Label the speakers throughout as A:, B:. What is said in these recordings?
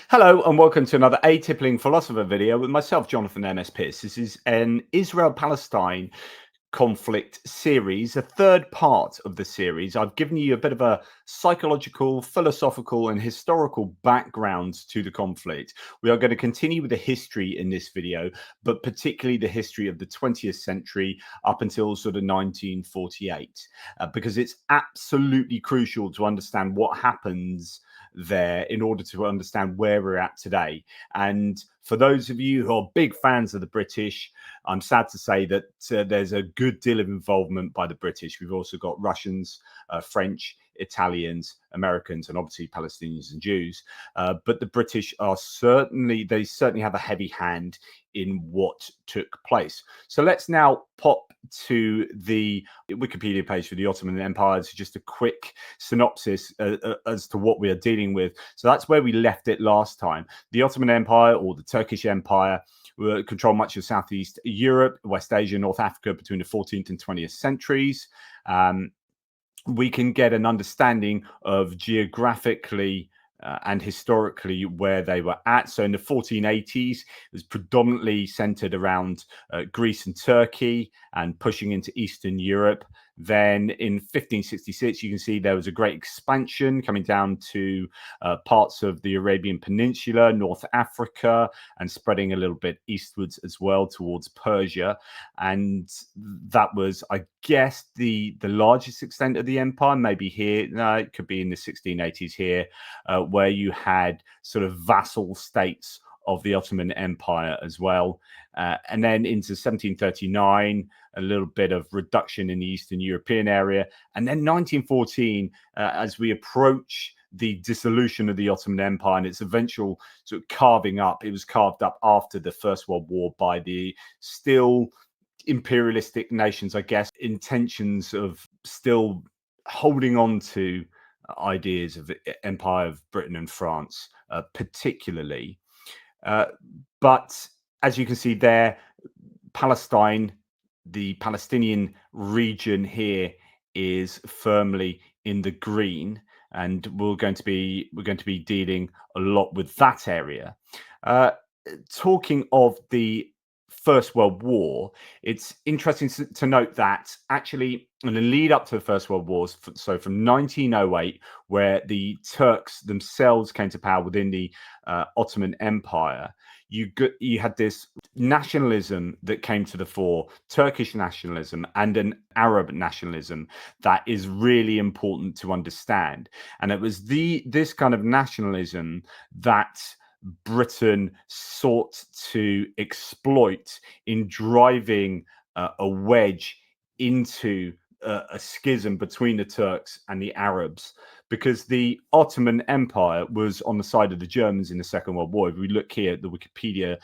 A: Hello and welcome to another Atypical Philosopher video with myself, Jonathan M.S. Pearce. This is an Israel-Palestine conflict series, a third part of the series. I've given you a bit of a psychological, philosophical and historical background to the conflict. We are going to continue with the history in this video, but particularly the history of the 20th century up until sort of 1948, because it's absolutely crucial to understand what happens there in order to understand where we're at today. And for those of you who are big fans of the British, I'm sad to say that there's a good deal of involvement by the British. We've also got Russians, French, Italians, Americans, and obviously Palestinians and Jews. But the British are certainly have a heavy hand in what took place. So let's now pop to the Wikipedia page for the Ottoman Empire. It's just a quick synopsis as to what we are dealing with. So that's where we left it last time. The Ottoman Empire, or the Turkish Empire, controlled much of Southeast Europe, West Asia, North Africa between the 14th and 20th centuries. We can get an understanding of geographically and historically where they were at. So in the 1480s, it was predominantly centered around Greece and Turkey and pushing into Eastern Europe. Then in 1566, you can see there was a great expansion coming down to parts of the Arabian Peninsula, North Africa, and spreading a little bit eastwards as well towards Persia. And that was, I guess, the largest extent of the empire. Maybe here, no, it could be in the 1680s here, where you had sort of vassal states of the Ottoman Empire as well. And then into 1739, a little bit of reduction in the Eastern European area. And then 1914, as we approach the dissolution of the Ottoman Empire and its eventual sort of carving up, it was carved up after the First World War by the still imperialistic nations, I guess, intentions of still holding on to ideas of the Empire of Britain and France, particularly. But as you can see there, Palestine, the Palestinian region here, is firmly in the green, and we're going to be dealing a lot with that area. Talking of the First World War, it's interesting to note that actually in the lead up to the First World War, so from 1908, where the Turks themselves came to power within the Ottoman Empire, you had this nationalism that came to the fore, Turkish nationalism and an Arab nationalism that is really important to understand. And it was this kind of nationalism that Britain sought to exploit in driving a wedge into a schism between the Turks and the Arabs, because the Ottoman Empire was on the side of the Germans in the Second World War. If we look here at the Wikipedia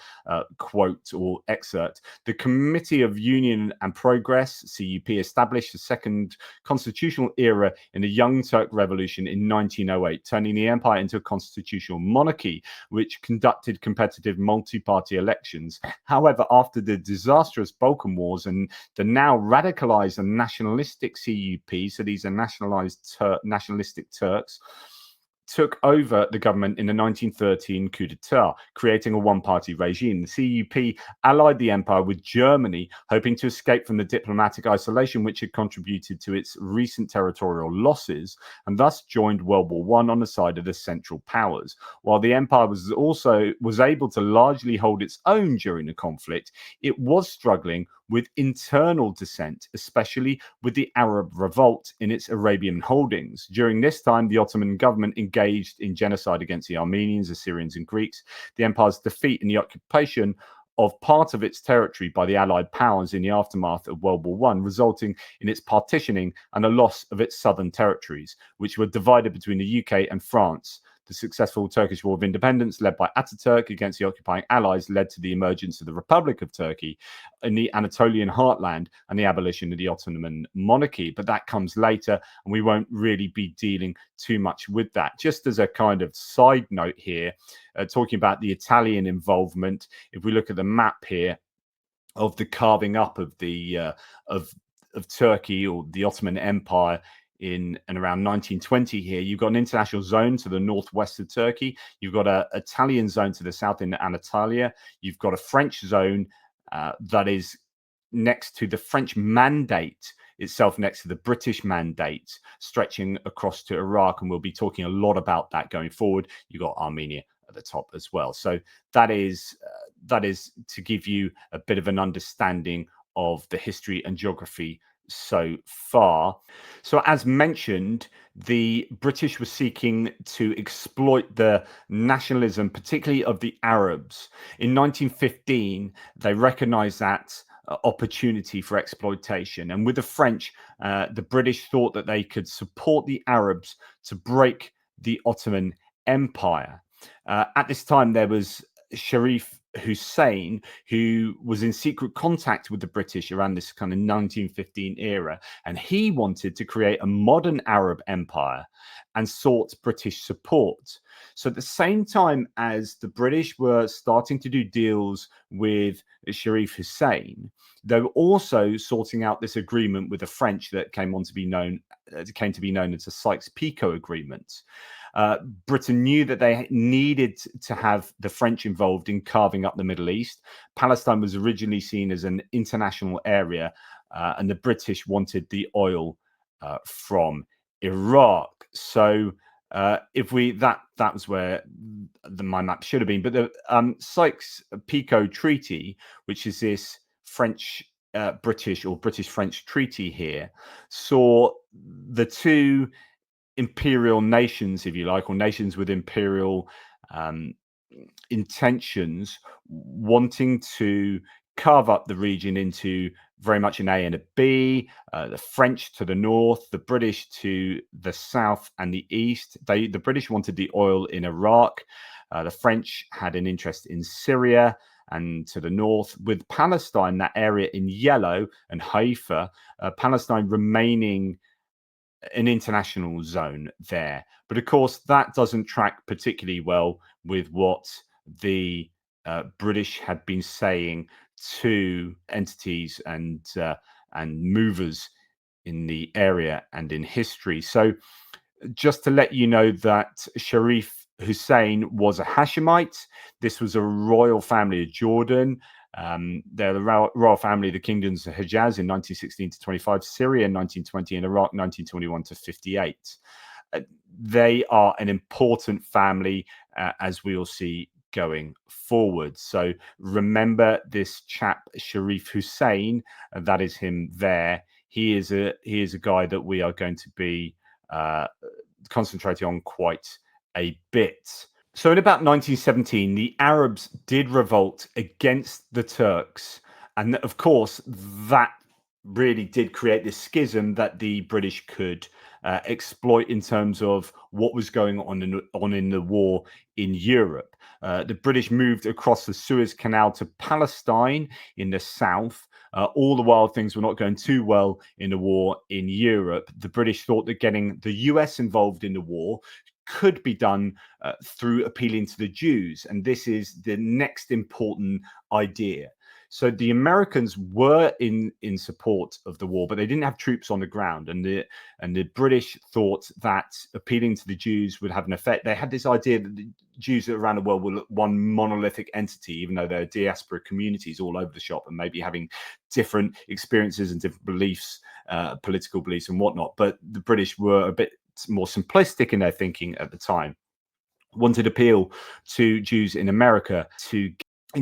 A: quote or excerpt, the Committee of Union and Progress, CUP, established the second constitutional era in the Young Turk Revolution in 1908, turning the empire into a constitutional monarchy, which conducted competitive multi-party elections. However, after the disastrous Balkan Wars and the now radicalized and nationalistic CUP, so these are nationalistic Turks, took over the government in the 1913 coup d'etat, creating a one-party regime. The CUP allied the empire with Germany, hoping to escape from the diplomatic isolation which had contributed to its recent territorial losses, and thus joined World War I on the side of the Central Powers. While the empire was able to largely hold its own during the conflict, it was struggling with internal dissent, especially with the Arab revolt in its Arabian holdings. During this time, the Ottoman government engaged in genocide against the Armenians, Assyrians, and Greeks. The empire's defeat in the occupation of part of its territory by the Allied powers in the aftermath of World War I, resulting in its partitioning and a loss of its southern territories, which were divided between the UK and France. The successful Turkish War of Independence, led by Ataturk against the occupying allies, led to the emergence of the Republic of Turkey in the Anatolian heartland and the abolition of the Ottoman monarchy. But that comes later, and we won't really be dealing too much with that. Just as a kind of side note here, talking about the Italian involvement, if we look at the map here of the carving up of the of Turkey or the Ottoman Empire, in and around 1920 here. You've got an international zone to the northwest of Turkey. You've got an Italian zone to the south in Anatolia. You've got a French zone that is next to the French Mandate itself, next to the British Mandate, stretching across to Iraq. And we'll be talking a lot about that going forward. You've got Armenia at the top as well. So that is to give you a bit of an understanding of the history and geography so far. So as mentioned, the British were seeking to exploit the nationalism, particularly of the Arabs. In 1915, they recognized that opportunity for exploitation. And with the French, the British thought that they could support the Arabs to break the Ottoman Empire. At this time, there was Sharif Hussein, who was in secret contact with the British around this kind of 1915 era, and he wanted to create a modern Arab empire and sought British support. So at the same time as the British were starting to do deals with Sharif Hussein, they were also sorting out this agreement with the French that came to be known as the Sykes-Picot Agreement. Britain knew that they needed to have the French involved in carving up the Middle East. Palestine was originally seen as an international area, and the British wanted the oil from Iraq. So that was where my map should have been. But the Sykes-Picot Treaty, which is this French British or British-French treaty here, saw the two imperial nations, if you like, or nations with imperial intentions, wanting to carve up the region into very much an A and a B, the French to the north, the British to the south and the east. The British wanted the oil in Iraq. The French had an interest in Syria and to the north, with Palestine, that area in yellow, and Haifa, Palestine remaining an international zone there. But of course, that doesn't track particularly well with what the British had been saying to entities and movers in the area and in history. So just to let you know that Sharif Hussein was a Hashemite. This was a royal family of Jordan. They're the royal family of the kingdoms of Hejaz in 1916 to 25, Syria in 1920, and Iraq 1921 to 58. They are an important family, as we will see going forward. So remember this chap, Sharif Hussein, that is him there. He is a guy that we are going to be concentrating on quite a bit. So in about 1917, the Arabs did revolt against the Turks. And of course, that really did create this schism that the British could exploit in terms of what was going on in the war in Europe. The British moved across the Suez Canal to Palestine in the south. All the while things were not going too well in the war in Europe. The British thought that getting the US involved in the war could be done through appealing to the Jews. And this is the next important idea. So the Americans were in support of the war, but they didn't have troops on the ground. And the British thought that appealing to the Jews would have an effect. They had this idea that the Jews around the world were one monolithic entity, even though there are diaspora communities all over the shop and maybe having different experiences and different beliefs, political beliefs and whatnot. But the British were a bit more simplistic in their thinking at the time, wanted to appeal to Jews in America to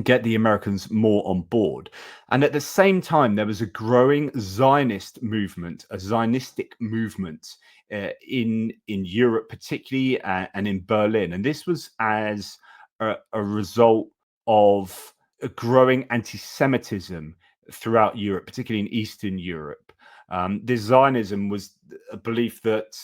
A: get the Americans more on board. And at the same time, there was a growing Zionistic movement in Europe, particularly, and in Berlin. And this was as a result of a growing anti-Semitism throughout Europe, particularly in Eastern Europe. This Zionism was a belief that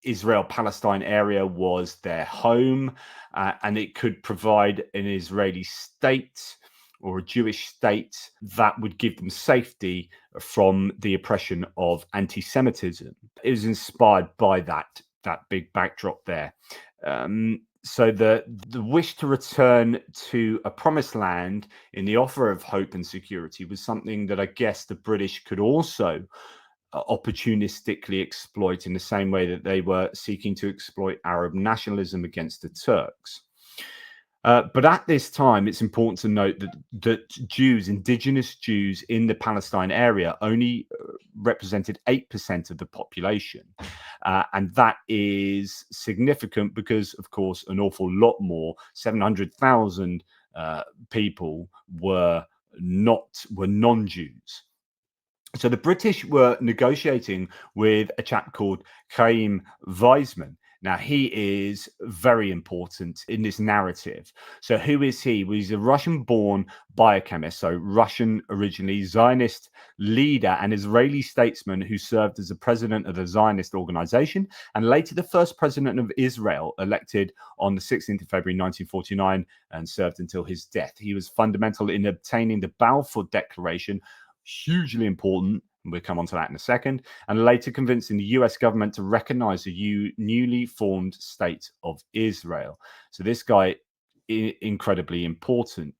A: Israel-Palestine area was their home, and it could provide an Israeli state or a Jewish state that would give them safety from the oppression of anti-Semitism. It was inspired by that big backdrop there. So the wish to return to a promised land in the offer of hope and security was something that I guess the British could also opportunistically exploit in the same way that they were seeking to exploit Arab nationalism against the Turks. But at this time, it's important to note that Jews, indigenous Jews in the Palestine area, only represented 8% of the population. And that is significant because, of course, an awful lot more, 700,000 people were non-Jews. So the British were negotiating with a chap called Chaim Weizmann. Now, he is very important in this narrative. So who is he? Well, he's a Russian-born biochemist, so Russian originally, Zionist leader and Israeli statesman who served as the president of the Zionist organization and later the first president of Israel, elected on the 16th of February 1949 and served until his death. He was fundamental in obtaining the Balfour Declaration, hugely important. We'll come on to that in a second, and later convincing the US government to recognize the newly formed state of Israel. So this guy is incredibly important.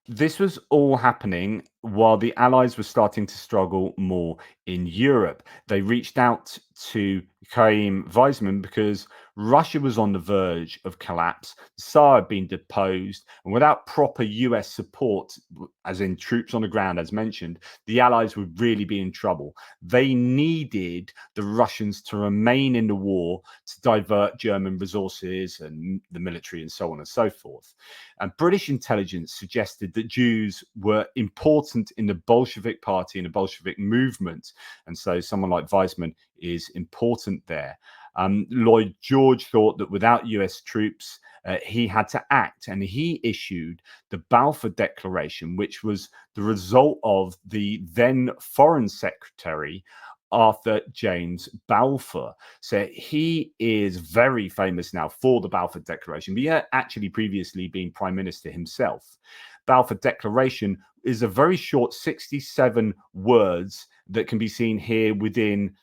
A: This was all happening while the Allies were starting to struggle more in Europe. They reached out to Chaim Weizmann because Russia was on the verge of collapse. The Tsar had been deposed, and without proper US support, as in troops on the ground, as mentioned, the Allies would really be in trouble. They needed the Russians to remain in the war to divert German resources and the military and so on and so forth. And British intelligence suggested that Jews were important in the Bolshevik party and the Bolshevik movement. And so someone like Weizmann is important there. Lloyd George thought that without US troops, he had to act, and he issued the Balfour Declaration, which was the result of the then Foreign Secretary Arthur James Balfour. So he is very famous now for the Balfour Declaration, but he had actually previously been Prime Minister himself. Balfour Declaration is a very short 67 words that can be seen here within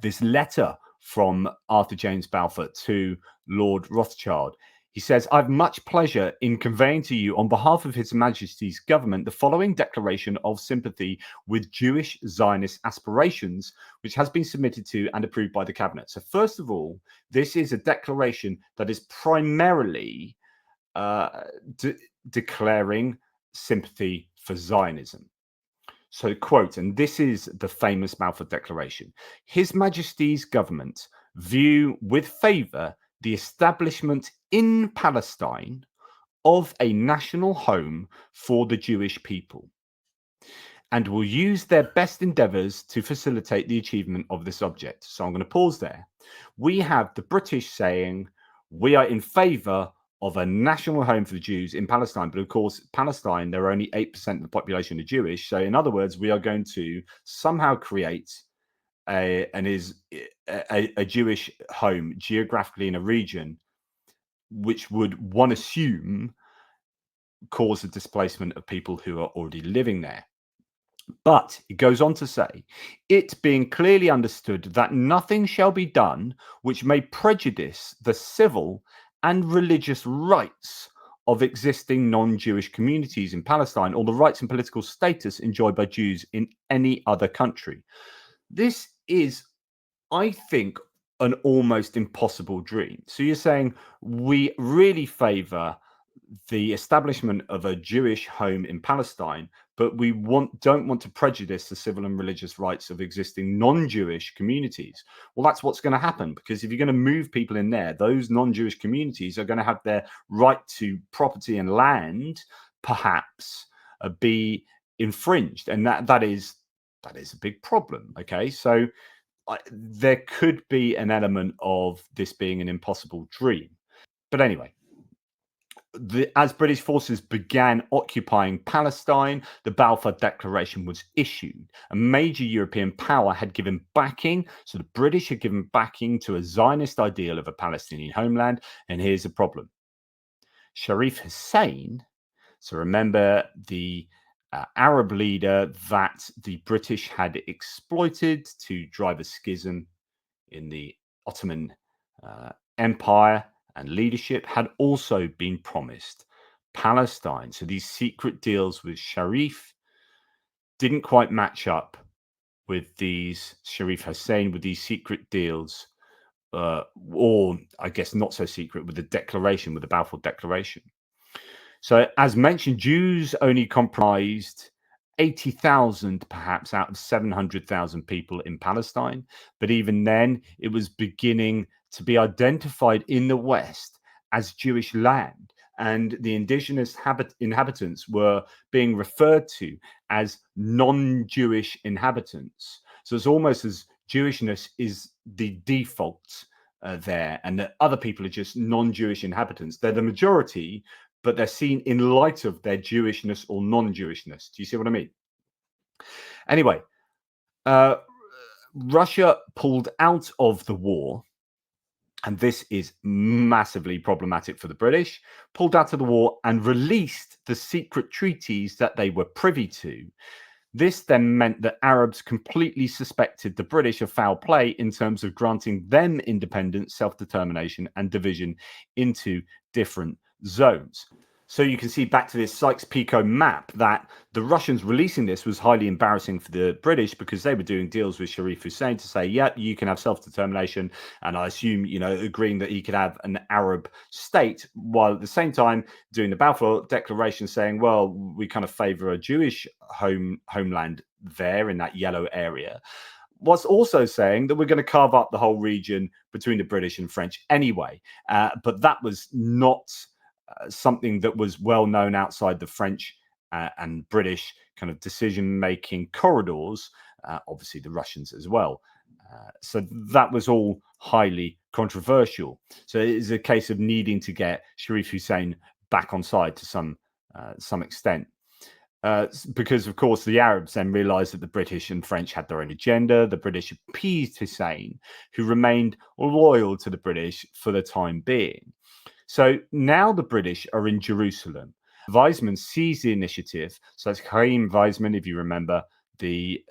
A: this letter from Arthur James Balfour to Lord Rothschild. He says, "I've much pleasure in conveying to you on behalf of His Majesty's government the following declaration of sympathy with Jewish Zionist aspirations, which has been submitted to and approved by the cabinet." So first of all, this is a declaration that is primarily declaring sympathy for Zionism. So, quote, and this is the famous Balfour Declaration: "His Majesty's government view with favour the establishment in Palestine of a national home for the Jewish people, and will use their best endeavours to facilitate the achievement of this object." So I'm going to pause there. We have the British saying we are in favour of a national home for the Jews in Palestine. But of course, Palestine, there are only 8% of the population are Jewish. So in other words, we are going to somehow create a Jewish home geographically in a region which would, one assume, cause the displacement of people who are already living there. But it goes on to say, "It being clearly understood that nothing shall be done which may prejudice the civil and religious rights of existing non-Jewish communities in Palestine, or the rights and political status enjoyed by Jews in any other country." This is, I think, an almost impossible dream. So you're saying we really favor the establishment of a Jewish home in Palestine, but we don't want to prejudice the civil and religious rights of existing non-Jewish communities. Well, that's what's going to happen, because if you're going to move people in there, those non-Jewish communities are going to have their right to property and land perhaps be infringed, and that is a big problem. Okay, so there could be an element of this being an impossible dream. But anyway, as British forces began occupying Palestine, the Balfour Declaration was issued. A major European power had given backing, so the British had given backing to a Zionist ideal of a Palestinian homeland. And here's the problem. Sharif Hussein, so remember the Arab leader that the British had exploited to drive a schism in the Ottoman Empire and leadership, had also been promised Palestine. So these secret deals with Sharif didn't quite match up with these Sharif Hussein, with these secret deals, or I guess not so secret, with the declaration, with the Balfour Declaration. So, as mentioned, Jews only comprised 80,000 perhaps out of 700,000 people in Palestine. But even then, it was beginning to be identified in the West as Jewish land. And the indigenous inhabitants were being referred to as non Jewish inhabitants. So it's almost as Jewishness is the default there, and that other people are just non Jewish inhabitants. They're the majority, but they're seen in light of their Jewishness or non-Jewishness. Do you see what I mean? Anyway, Russia pulled out of the war, and this is massively problematic for the British, pulled out of the war and released the secret treaties that they were privy to. This then meant that Arabs completely suspected the British of foul play in terms of granting them independence, self-determination, and division into different zones. So you can see back to this Sykes-Picot map that the Russians releasing this was highly embarrassing for the British because they were doing deals with Sharif Hussein to say, yeah, you can have self-determination. And I assume, agreeing that he could have an Arab state, while at the same time doing the Balfour Declaration saying, well, we kind of favor a Jewish homeland there in that yellow area. Was also saying that we're going to carve up the whole region between the British and French anyway. But that was not something that was well known outside the French and British kind of decision-making corridors, obviously the Russians as well. So that was all highly controversial. So it is a case of needing to get Sharif Hussein back on side to some extent. Because, of course, the Arabs then realized that the British and French had their own agenda. The British appeased Hussein, who remained loyal to the British for the time being. So now the British are in Jerusalem. Weizmann seized the initiative. So that's Chaim Weizmann, if you remember, the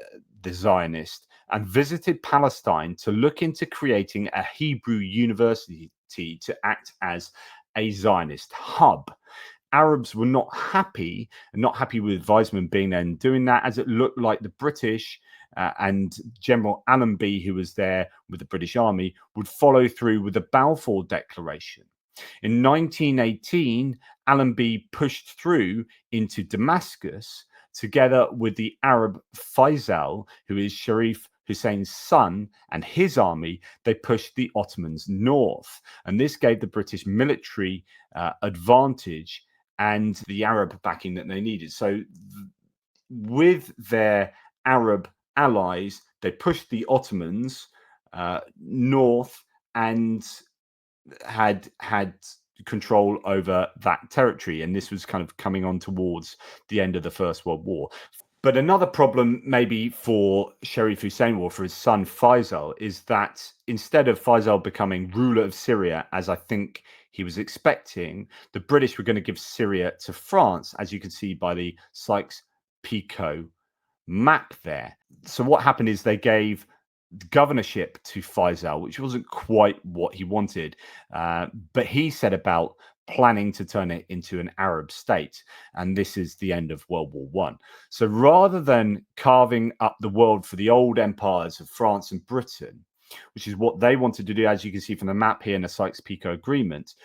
A: Zionist, and visited Palestine to look into creating a Hebrew university to act as a Zionist hub. Arabs were not happy with Weizmann being there and doing that, as it looked like the British and General Allenby, who was there with the British Army, would follow through with the Balfour Declaration. In 1918, Allenby pushed through into Damascus together with the Arab Faisal, who is Sharif Hussein's son, and his army. They pushed the Ottomans north, and this gave the British military advantage and the Arab backing that they needed. So with their Arab allies, they pushed the Ottomans north and had control over that territory, and this was kind of coming on towards the end of the First World War. But another problem maybe for Sharif Hussein or for his son Faisal is that instead of Faisal becoming ruler of Syria, as I think he was expecting, the British were going to give Syria to France, as you can see by the Sykes-Picot map there. So what happened is they gave the governorship to Faisal, which wasn't quite what he wanted, but he set about planning to turn it into an Arab state, and this is the end of World War One. So rather than carving up the world for the old empires of France and Britain, which is what they wanted to do, as you can see from the map here in the Sykes-Picot Agreement,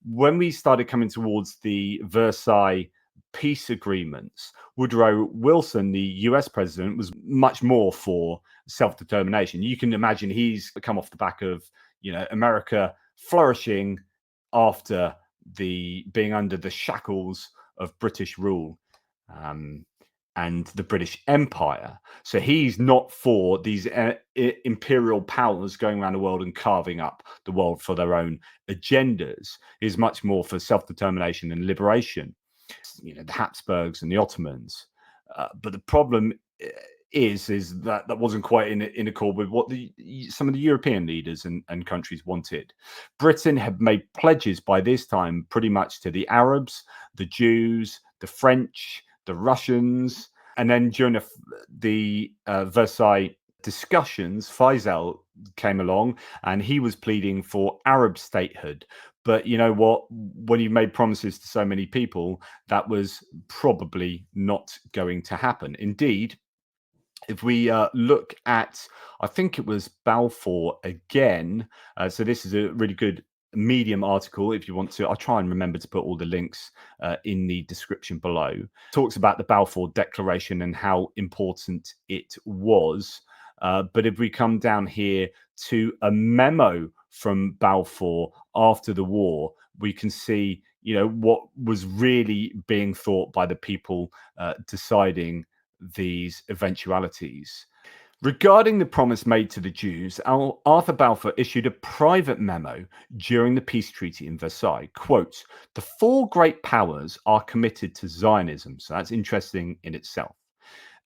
A: when we started coming towards the Versailles peace agreements, Woodrow Wilson, the US president, was much more for self-determination. You can imagine he's come off the back of, America flourishing after being under the shackles of British rule and the British Empire. So he's not for these imperial powers going around the world and carving up the world for their own agendas. He's much more for self-determination and liberation. The Habsburgs and the Ottomans. But the problem is that wasn't quite in accord with what some of the European leaders and countries wanted. Britain had made pledges by this time pretty much to the Arabs, the Jews, the French, the Russians, and then during the Versailles discussions, Faisal came along and he was pleading for Arab statehood. But you know what? When you made promises to so many people, that was probably not going to happen. Indeed, If we look at, I think it was Balfour again. So this is a really good Medium article. If you want to, I'll try and remember to put all the links in the description below. Talks about the Balfour Declaration and how important it was. But if we come down here to a memo from Balfour after the war, we can see, what was really being thought by the people deciding these eventualities. Regarding the promise made to the Jews, Arthur Balfour issued a private memo during the peace treaty in Versailles. Quote, "The four great powers are committed to Zionism." So that's interesting in itself.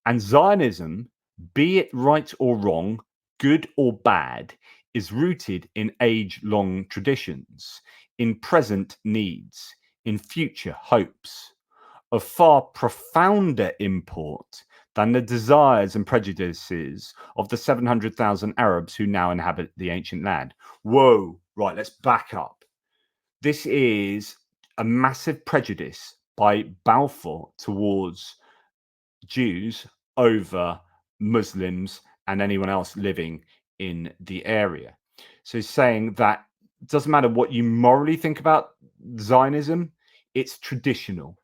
A: "And Zionism, be it right or wrong, good or bad, is rooted in age-long traditions, in present needs, in future hopes, of far profounder import than the desires and prejudices of the 700,000 Arabs who now inhabit the ancient land." Whoa, right, let's back up. This is a massive prejudice by Balfour towards Jews over Muslims and anyone else living in the area. So he's saying that it doesn't matter what you morally think about Zionism, it's traditional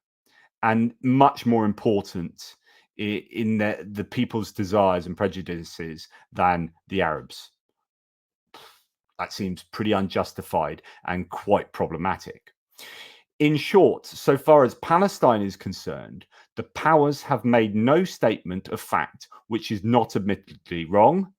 A: and much more important in the people's desires and prejudices than the Arabs. That seems pretty unjustified and quite problematic. In short, so far as Palestine is concerned, the powers have made no statement of fact which is not admittedly wrong,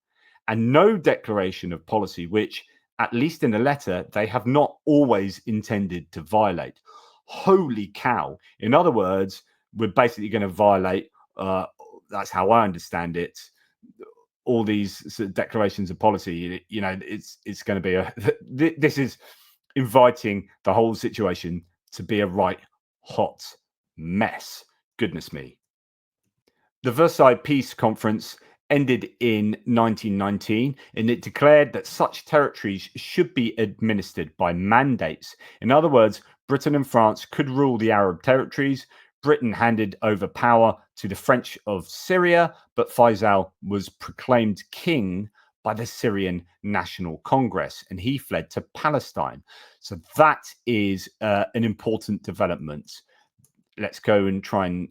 A: and no declaration of policy which, at least in a letter, they have not always intended to violate. Holy cow. In other words, we're basically going to violate, that's how I understand it, all these sort of declarations of policy. It's going to be this is inviting the whole situation to be a right hot mess. Goodness me. The Versailles Peace Conference ended in 1919, and it declared that such territories should be administered by mandates. In other words, Britain and France could rule the Arab territories. Britain handed over power to the French of Syria, but Faisal was proclaimed king by the Syrian National Congress, and he fled to Palestine. So that is an important development. Let's go and try and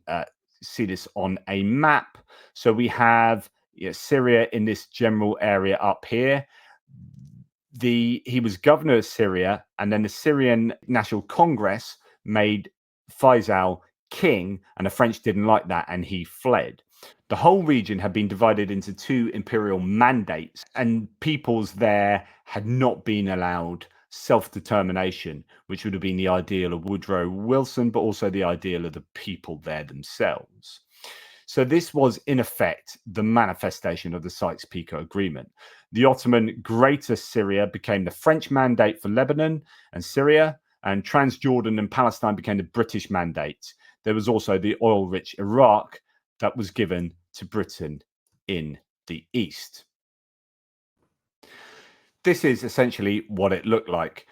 A: see this on a map. So we have Syria in this general area up here. He was governor of Syria, and then the Syrian National Congress made Faisal king, and the French didn't like that, and he fled. The whole region had been divided into two imperial mandates, and peoples there had not been allowed self-determination, which would have been the ideal of Woodrow Wilson, but also the ideal of the people there themselves. So this was, in effect, the manifestation of the Sykes-Picot Agreement. The Ottoman Greater Syria became the French mandate for Lebanon and Syria, and Transjordan and Palestine became the British mandate. There was also the oil-rich Iraq that was given to Britain in the east. This is essentially what it looked like.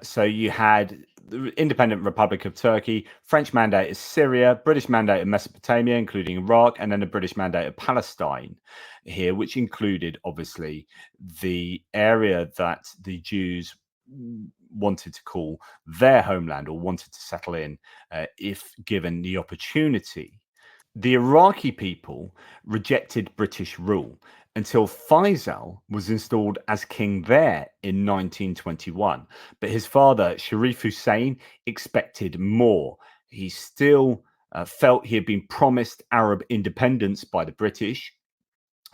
A: So you had the Independent Republic of Turkey, French mandate of Syria, British mandate of Mesopotamia, including Iraq, and then the British mandate of Palestine here, which included, obviously, the area that the Jews wanted to call their homeland or wanted to settle in if given the opportunity. The Iraqi people rejected British rule until Faisal was installed as king there in 1921. But his father, Sharif Hussein, expected more. He still felt he had been promised Arab independence by the British.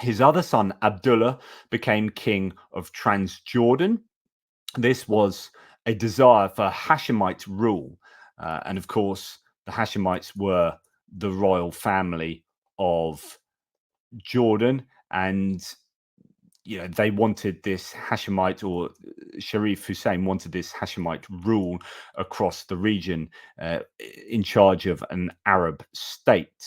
A: His other son, Abdullah, became king of Transjordan. This was a desire for Hashemite rule. And of course, the Hashemites were the royal family of Jordan, and they wanted this Hashemite, or Sharif Hussein wanted this Hashemite rule across the region in charge of an Arab state.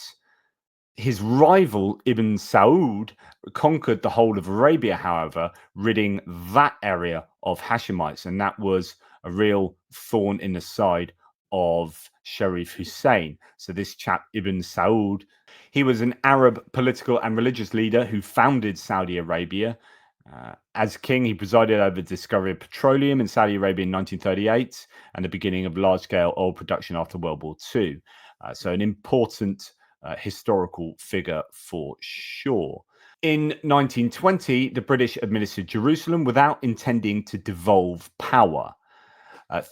A: His rival Ibn Saud conquered the whole of Arabia, however, ridding that area of Hashemites, and that was a real thorn in the side of Sharif Hussein. So this chap, Ibn Saud, he was an Arab political and religious leader who founded Saudi Arabia. As king, he presided over the discovery of petroleum in Saudi Arabia in 1938 and the beginning of large-scale oil production after World War II. So an important historical figure for sure. In 1920, the British administered Jerusalem without intending to devolve power.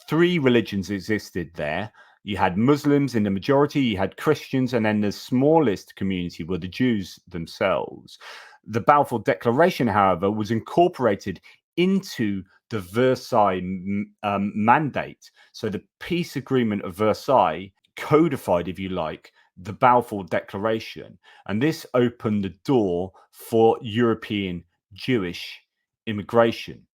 A: Three religions existed there. You had Muslims in the majority, you had Christians, and then the smallest community were the Jews themselves. The Balfour Declaration, however, was incorporated into the Versailles mandate. So the peace agreement of Versailles codified, if you like, the Balfour Declaration. And this opened the door for European Jewish immigration.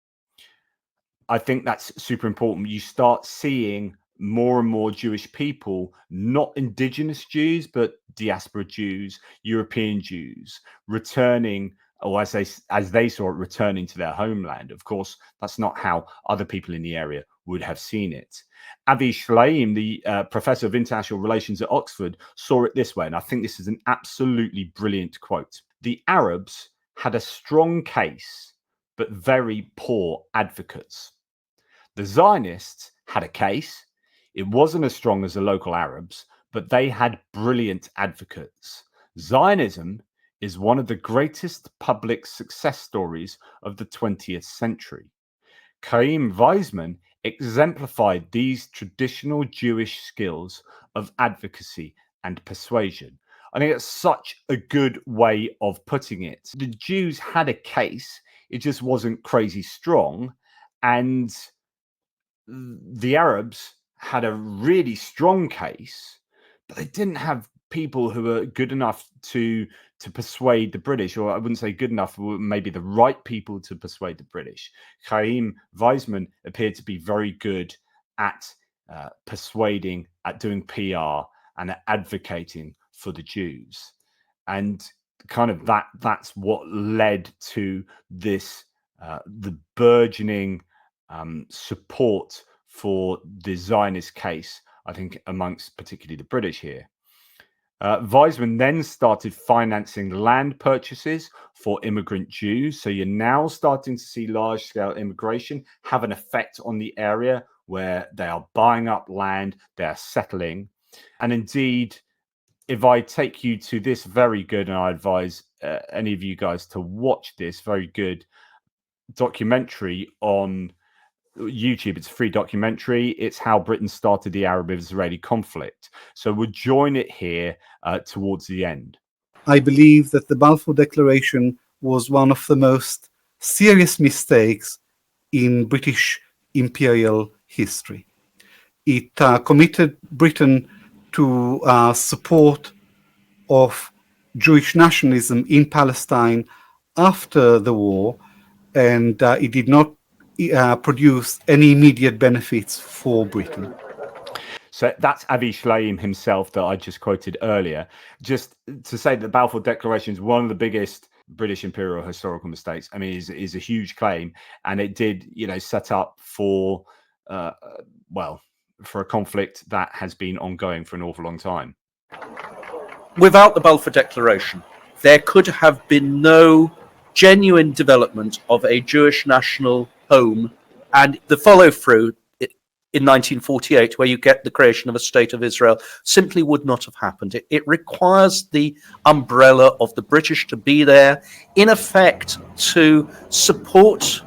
A: I think that's super important. You start seeing more and more Jewish people, not indigenous Jews, but diaspora Jews, European Jews, returning, or as they saw it, returning to their homeland. Of course, that's not how other people in the area would have seen it. Avi Shlaim, the professor of international relations at Oxford, saw it this way, and I think this is an absolutely brilliant quote. The Arabs had a strong case, but very poor advocates. The Zionists had a case. It wasn't as strong as the local Arabs, but they had brilliant advocates. Zionism is one of the greatest public success stories of the 20th century. Chaim Weizmann exemplified these traditional Jewish skills of advocacy and persuasion. I think it's such a good way of putting it. The Jews had a case, it just wasn't crazy strong, and the Arabs had a really strong case, but they didn't have people who were good enough to persuade the British, or I wouldn't say good enough, maybe the right people to persuade the British. Chaim Weizmann appeared to be very good at persuading, at doing PR, and at advocating for the Jews. And kind of that's what led to this, the burgeoning support for the Zionist case, I think, amongst particularly the British here. Weizmann then started financing land purchases for immigrant Jews. So you're now starting to see large-scale immigration have an effect on the area where they are buying up land, they are settling. And indeed, if I take you to this very good, and I advise any of you guys to watch this very good documentary on YouTube. It's a free documentary. It's how Britain started the Arab-Israeli conflict. So we'll join it here towards the end.
B: I believe that the Balfour Declaration was one of the most serious mistakes in British imperial history. It committed Britain to support of Jewish nationalism in Palestine after the war, and it did not produce any immediate benefits for Britain.
A: So that's Avi Shlaim himself that I just quoted earlier. Just to say that the Balfour Declaration is one of the biggest British imperial historical mistakes. I mean, is a huge claim, and it did, set up for, for a conflict that has been ongoing for an awful long time.
C: Without the Balfour Declaration, there could have been no genuine development of a Jewish national home, and the follow-through in 1948, where you get the creation of a state of Israel, simply would not have happened. It requires the umbrella of the British to be there, in effect, to support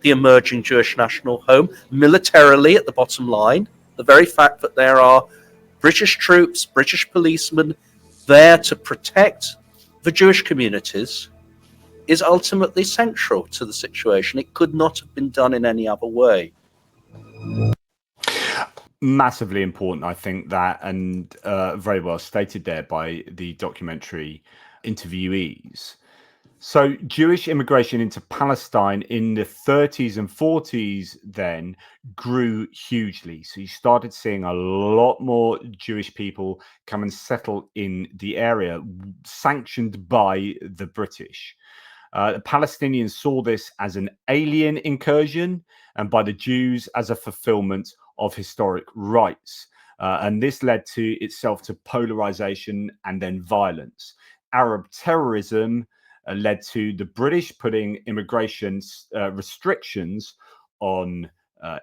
C: the emerging Jewish national home militarily at the bottom line. The very fact that there are British troops, British policemen there to protect the Jewish communities is ultimately central to the situation. It could not have been done in any other way.
A: Massively important, I think, that, and very well stated there by the documentary interviewees. So Jewish immigration into Palestine in the 30s and 40s then grew hugely. So you started seeing a lot more Jewish people come and settle in the area, sanctioned by the British. The Palestinians saw this as an alien incursion, and by the Jews as a fulfillment of historic rights. And this led to itself to polarization and then violence. Arab terrorism led to the British putting immigration restrictions on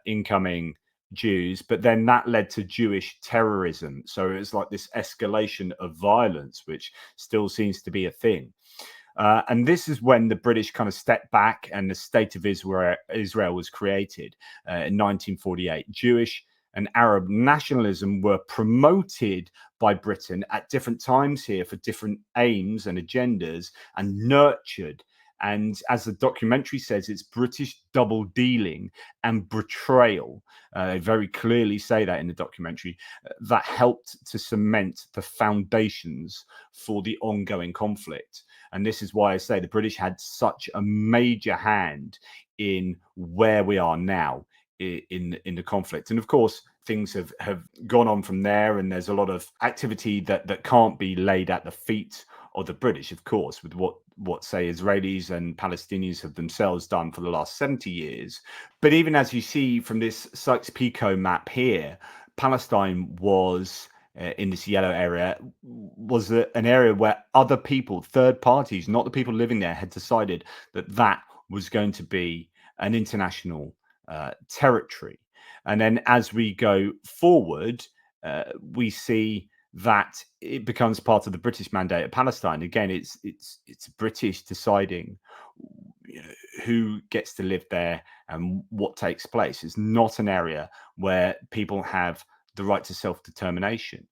A: incoming Jews, but then that led to Jewish terrorism. So it was like this escalation of violence, which still seems to be a thing. And this is when the British kind of stepped back and the state of Israel was created in 1948. Jewish and Arab nationalism were promoted by Britain at different times here for different aims and agendas, and nurtured. And as the documentary says, it's British double dealing and betrayal. They very clearly say that in the documentary, that helped to cement the foundations for the ongoing conflict. And this is why I say the British had such a major hand in where we are now in the conflict. And of course, things have gone on from there, and there's a lot of activity that can't be laid at the feet of the British, of course, with what say Israelis and Palestinians have themselves done for the last 70 years. But even as you see from this Sykes-Picot map here, Palestine was in this yellow area, was an area where other people, third parties, not the people living there, had decided that was going to be an international territory. And then as we go forward, we see that it becomes part of the British mandate of Palestine. Again, it's British deciding, you know, who gets to live there and what takes place. It's not an area where people have the right to self-determination.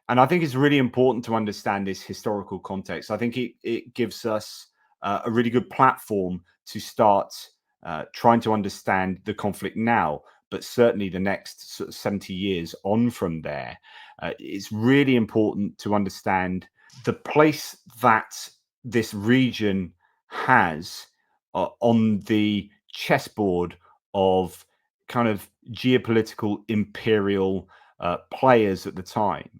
A: And I think it's really important to understand this historical context. I think it gives us a really good platform to start trying to understand the conflict now, but certainly the next sort of 70 years on from there. It's really important to understand the place that this region has on the chessboard of kind of geopolitical imperial players at the time.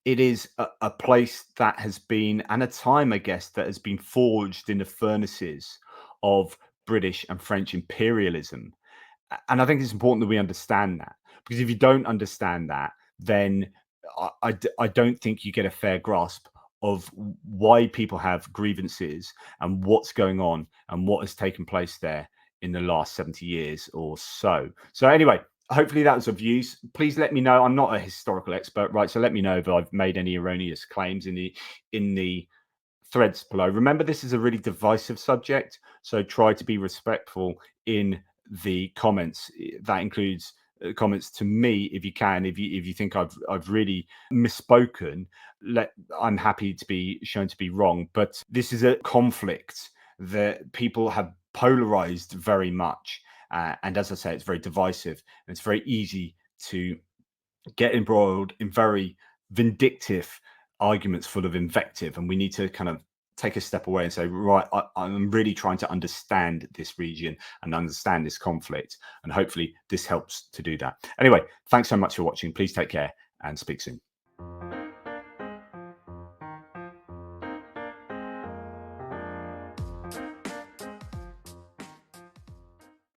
A: It is a place that has been, and a time, I guess, that has been forged in the furnaces of British and French imperialism. And I think it's important that we understand that, because if you don't understand that, then I don't think you get a fair grasp of why people have grievances and what's going on and what has taken place there in the last 70 years or so. So anyway, hopefully that was of use. Please let me know. I'm not a historical expert, right? So let me know if I've made any erroneous claims in the threads below. Remember, this is a really divisive subject, so try to be respectful in the comments. That includes comments to me, if you can. If you think I've really misspoken, I'm happy to be shown to be wrong. But this is a conflict that people have polarized very much, and as I say, it's very divisive, and it's very easy to get embroiled in very vindictive arguments full of invective. And we need to kind of take a step away and say, right, I'm really trying to understand this region and understand this conflict. And hopefully this helps to do that. Anyway, thanks so much for watching. Please take care and speak soon.